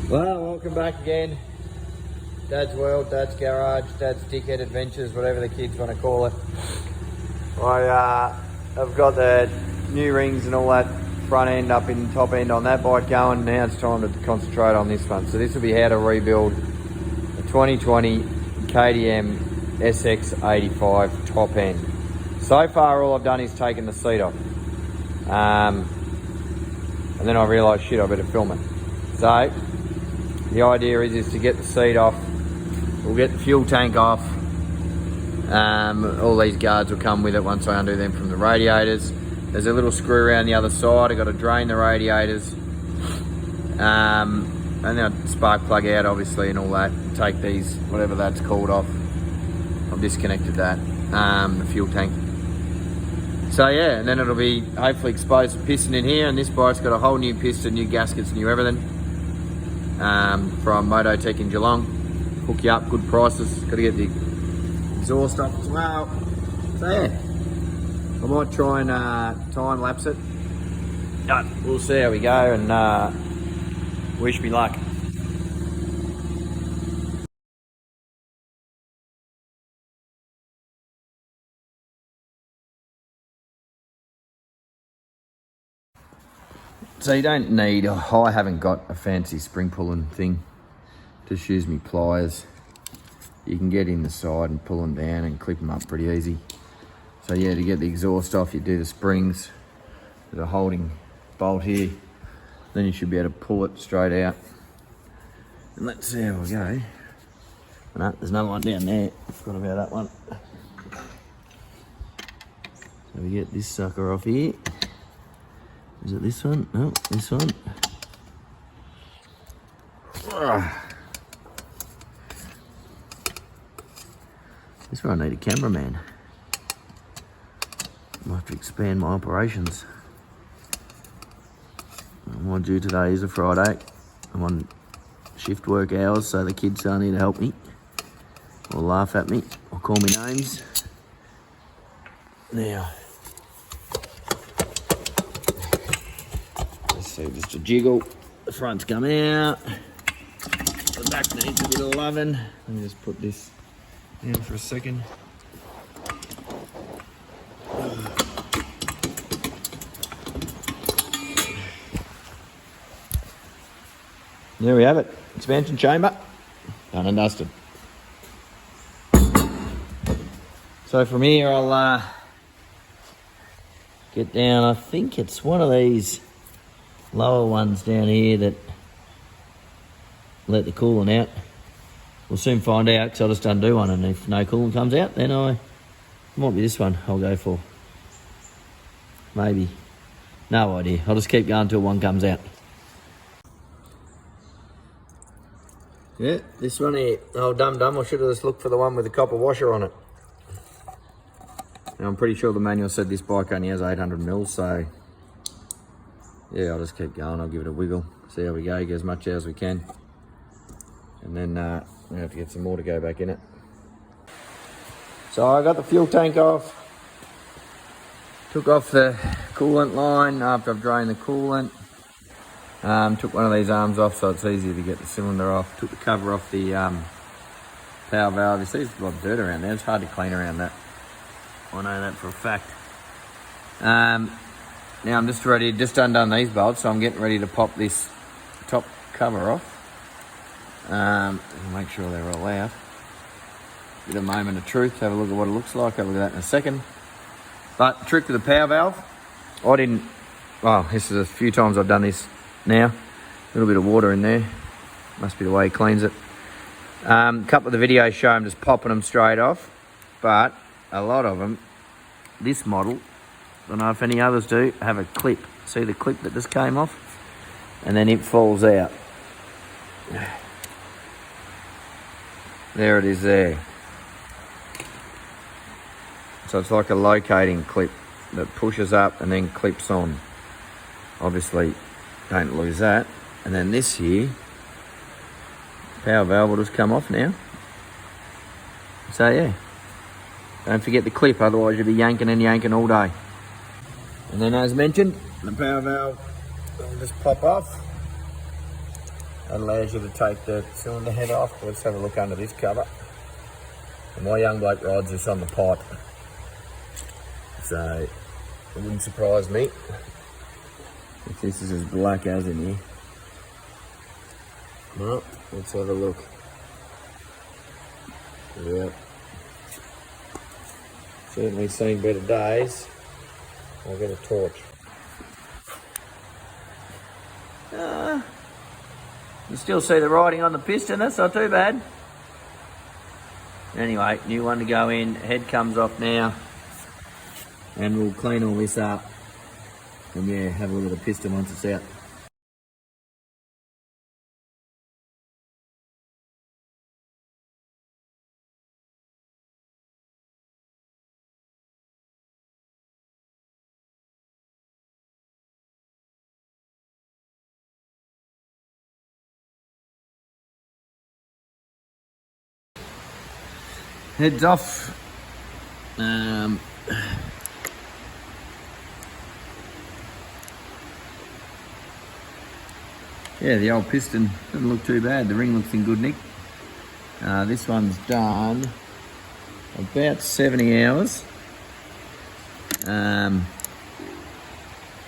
Well, welcome back again. Dad's World, Dad's Garage, Dad's Dickhead Adventures, whatever the kids want to call it. I've got the new rings and all that front end up in top end on that bike going. Now it's time to concentrate on this one. So this will be how to rebuild a 2020 KTM SX85 top end. So far all I've done is taken the seat off. And then I realised, shit, I better film it. So the idea is to get the seat off. We'll get the fuel tank off. All these guards will come with it once I undo them from the radiators. There's a little screw around the other side. I've got to drain the radiators. And then I'll spark plug out, obviously, and all that. Take these, whatever that's called, off. I've disconnected that, the fuel tank. So yeah, and then it'll be hopefully exposed piston in here, and this bike's got a whole new piston, new gaskets, new everything. From Mototech in Geelong. Hook you up, good prices. Got to get the exhaust off as well. So yeah, I might try and time lapse it. But we'll see how we go, and wish me luck. So you don't need, I haven't got a fancy spring pulling thing. Just use me pliers. You can get in the side and pull them down and clip them up pretty easy. So yeah, to get the exhaust off, you do the springs. There's a holding bolt here. Then you should be able to pull it straight out. And let's see how we go. No, there's another one down there. Forgot about that one. So we get this sucker off here. Is it this one? No, this one. This is where I need a cameraman. I might have to expand my operations. My due today is a Friday. I'm on shift work hours, so the kids aren't here to help me or laugh at me or call me names. Now, let's see, just a jiggle. The front's come out. The back needs a bit of loving. Let me just put this in for a second. There we have it. Expansion chamber, done and dusted. So from here I'll get down, I think it's one of these lower ones down here that let the coolant out. We'll soon find out, because I'll just undo one, and if no coolant comes out, then it might be this one I'll go for. Maybe. No idea. I'll just keep going until one comes out. Yeah, this one here. Oh, dum. I should have just looked for the one with the copper washer on it. Now, I'm pretty sure the manual said this bike only has 800 mils, so yeah, I'll just keep going. I'll give it a wiggle, see how we go, get as much out as we can. And then we have to get some more to go back in it. So I got the fuel tank off. Took off the coolant line after I've drained the coolant. Took one of these arms off so it's easier to get the cylinder off. Took the cover off the power valve. You see there's a lot of dirt around there. It's hard to clean around that. I know that for a fact. Now I'm just undone these bolts, so I'm getting ready to pop this top cover off. Make sure they're all out. Bit of a moment of truth, have a look at what it looks like, have a look at that in a second. But the trick with the power valve, this is a few times I've done this now. A little bit of water in there, must be the way he cleans it. A couple of the videos show him just popping them straight off, but a lot of them, this model, I don't know if any others do, have a clip. See the clip that just came off? And then it falls out. There it is there. So it's like a locating clip that pushes up and then clips on. Obviously, don't lose that. And then this here, power valve will just come off now. So yeah, don't forget the clip, otherwise you'll be yanking and yanking all day. And then as mentioned, the power valve will just pop off. That allows you to take the cylinder head off. Let's have a look under this cover. And my young bloke rides this on the pipe, so it wouldn't surprise me if this is as black as in here. Well, let's have a look. Yep. Certainly seen better days. I'll get a torch. You still see the writing on the piston, that's not too bad. Anyway, new one to go in, head comes off now. And we'll clean all this up. And yeah, have a look at the piston once it's out. Heads off. Yeah, the old piston doesn't look too bad. The ring looks in good nick. This one's done about 70 hours. Yeah,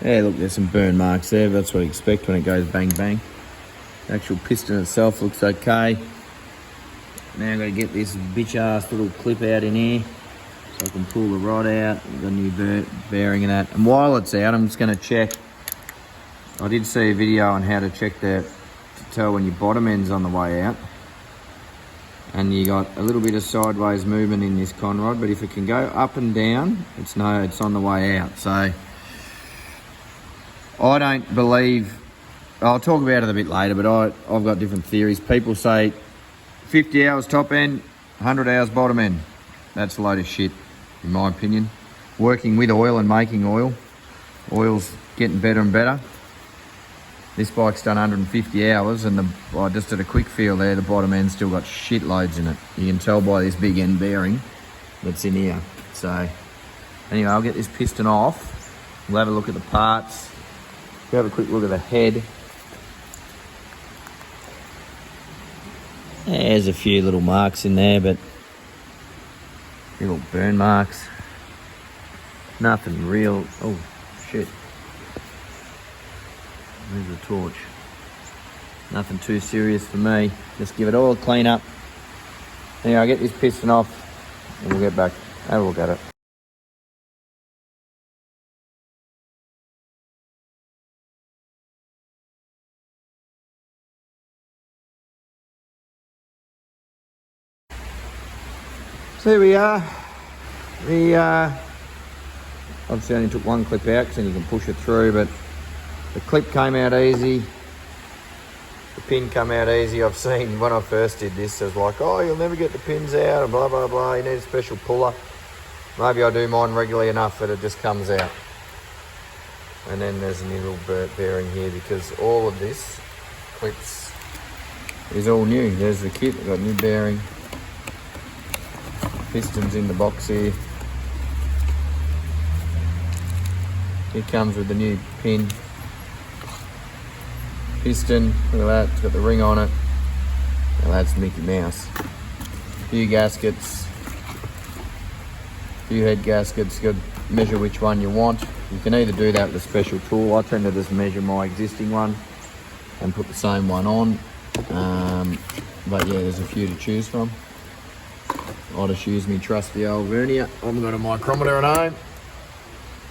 look, there's some burn marks there. That's what I expect when it goes bang bang. The actual piston itself looks okay. Now I've got to get this bitch ass little clip out in here so I can pull the rod out. We've got a new bearing in that. And while it's out, I'm just going to check. I did see a video on how to check to tell when your bottom end's on the way out. And you got a little bit of sideways movement in this con rod, but if it can go up and down, it's on the way out. So I don't believe, I'll talk about it a bit later, but I've got different theories. People say 50 hours top end, 100 hours bottom end. That's a load of shit, in my opinion. Working with oil and making oil. Oil's getting better and better. This bike's done 150 hours and I just did a quick feel there, the bottom end's still got shit loads in it. You can tell by this big end bearing that's in here. So anyway, I'll get this piston off. We'll have a look at the parts. We'll have a quick look at the head. There's a few little marks in there, but little burn marks. Nothing real. Oh, shit. There's the torch. Nothing too serious for me. Just give it all a clean up. Anyway, I'll get this piston off and we'll get back. Have a look at it. So here we are. Obviously only took one clip out because then you can push it through, but the clip came out easy. The pin came out easy. I've seen when I first did this, it was like, oh, you'll never get the pins out and blah, blah, blah. You need a special puller. Maybe I do mine regularly enough that it just comes out. And then there's a new little bearing here because all of this clips is all new. There's the kit, I've got a new bearing. Pistons in the box here. It comes with the new pin. Piston, look at that, it's got the ring on it. Now that's Mickey Mouse. A few gaskets, a few head gaskets, you got to measure which one you want. You can either do that with a special tool. I tend to just measure my existing one and put the same one on. But yeah, there's a few to choose from. I just use me trusty old vernier. I haven't got a micrometer at home,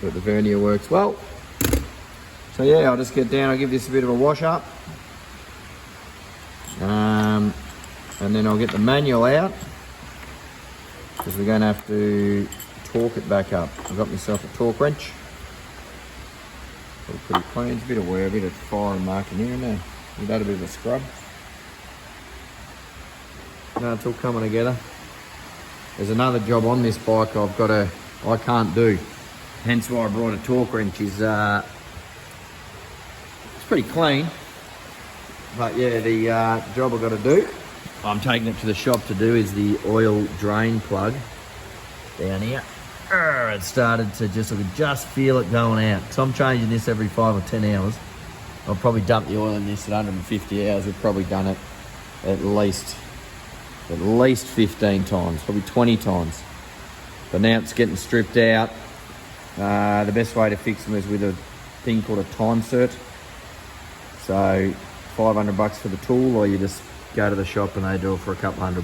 but the vernier works well. So yeah, I'll just get down, I'll give this a bit of a wash up. And then I'll get the manual out because we're going to have to torque it back up. I've got myself a torque wrench. All pretty clean, it's a bit of wear, a bit of fire and marking here and there. We've had a bit of a scrub. No, it's all coming together. There's another job on this bike I can't do. Hence why I brought a torque wrench. It's pretty clean. But yeah, the job I've got to do, I'm taking it to the shop to do, is the oil drain plug down here. It started to I could just feel it going out. So I'm changing this every 5 or 10 hours. I'll probably dump the oil in this at 150 hours. We've probably done it at least 15 times, probably 20 times. But now it's getting stripped out. The best way to fix them is with a thing called a time cert. So $500 for the tool, or you just go to the shop and they do it for a couple $100.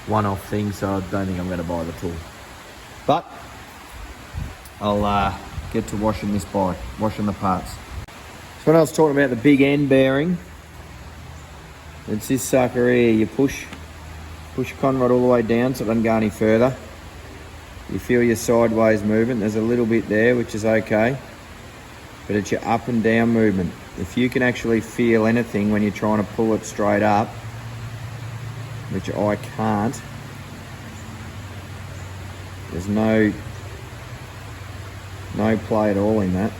One-off thing, so I don't think I'm going to buy the tool. But I'll get to washing this bike, washing the parts. So when I was talking about the big end bearing, it's this sucker here. You push your conrod all the way down so it doesn't go any further. You feel your sideways movement. There's a little bit there, which is okay, but it's your up and down movement. If you can actually feel anything when you're trying to pull it straight up, which I can't, there's no play at all in that.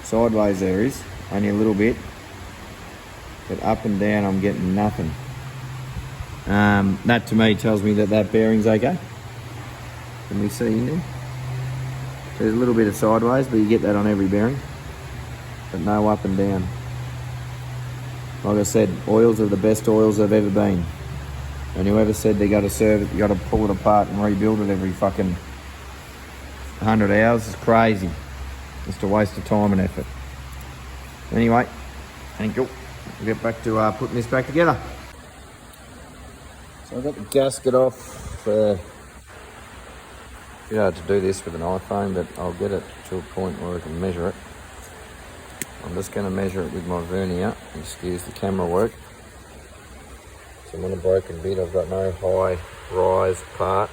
Sideways there is, only a little bit, but up and down I'm getting nothing. That to me tells me that bearing's okay. Can we see in there? There's a little bit of sideways, but you get that on every bearing, but no up and down. Like I said, oils are the best oils they've ever been. And whoever said they got to serve it, you got to pull it apart and rebuild it every fucking 100 hours is crazy. Just a waste of time and effort. Anyway, thank you. We'll get back to putting this back together. So I've got the gasket off. It's hard to do this with an iPhone, but I'll get it to a point where I can measure it. I'm just going to measure it with my vernier. Excuse the camera work. So I'm on a broken bit. I've got no high rise part.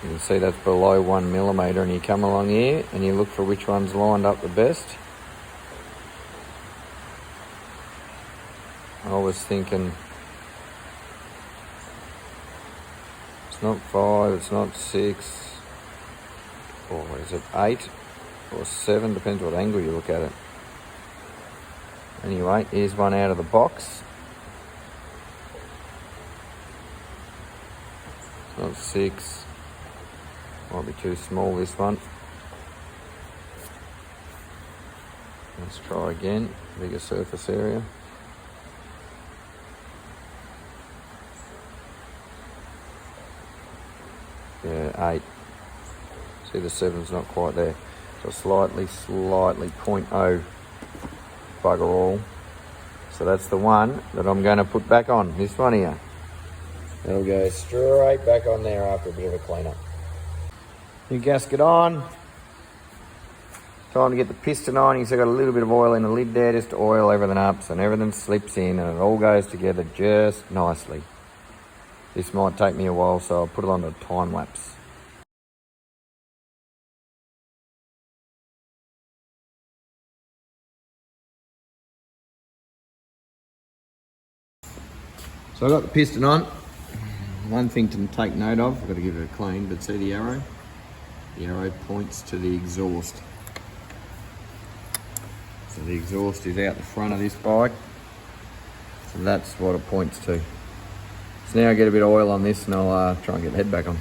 You can see that's below 1 millimetre, and you come along here and you look for which one's lined up the best. I was thinking it's not 5, it's not 6, or is it 8 or 7, depends what angle you look at it. Anyway, here's one out of the box. It's not 6, might be too small this one. Let's try again, bigger surface area. Yeah, 8. See, the 7's not quite there. So slightly 0.0 bugger all. So that's the one that I'm going to put back on, this one here. It'll go straight back on there after a bit of a clean-up. New gasket on. Time to get the piston on. You see, got a little bit of oil in the lid there, just to oil everything up so everything slips in and it all goes together just nicely. This might take me a while, so I'll put it on a time lapse. So I've got the piston on. One thing to take note of, I've got to give it a clean, but see the arrow? The arrow points to the exhaust. So the exhaust is out the front of this bike. So that's what it points to. So now I get a bit of oil on this and I'll try and get the head back on.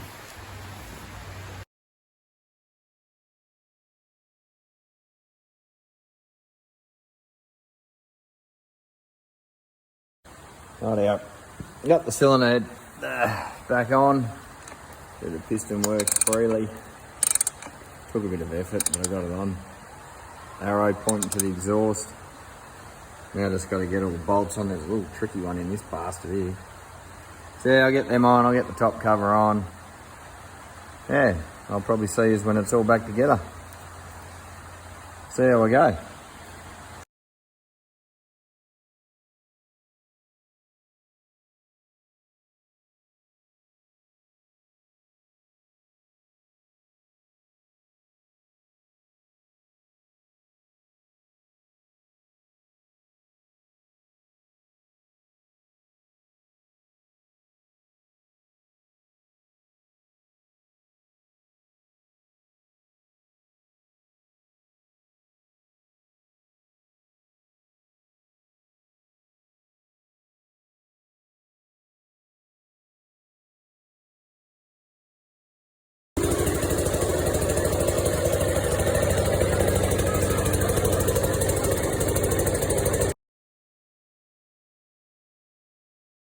Rightio. Got the cylinder head back on. So the piston works freely. Took a bit of effort, but I got it on. Arrow pointing to the exhaust. Now I just got to get all the bolts on. There's a little tricky one in this bastard here. So yeah, I'll get them on, I'll get the top cover on. Yeah, I'll probably see you when it's all back together. See how we go.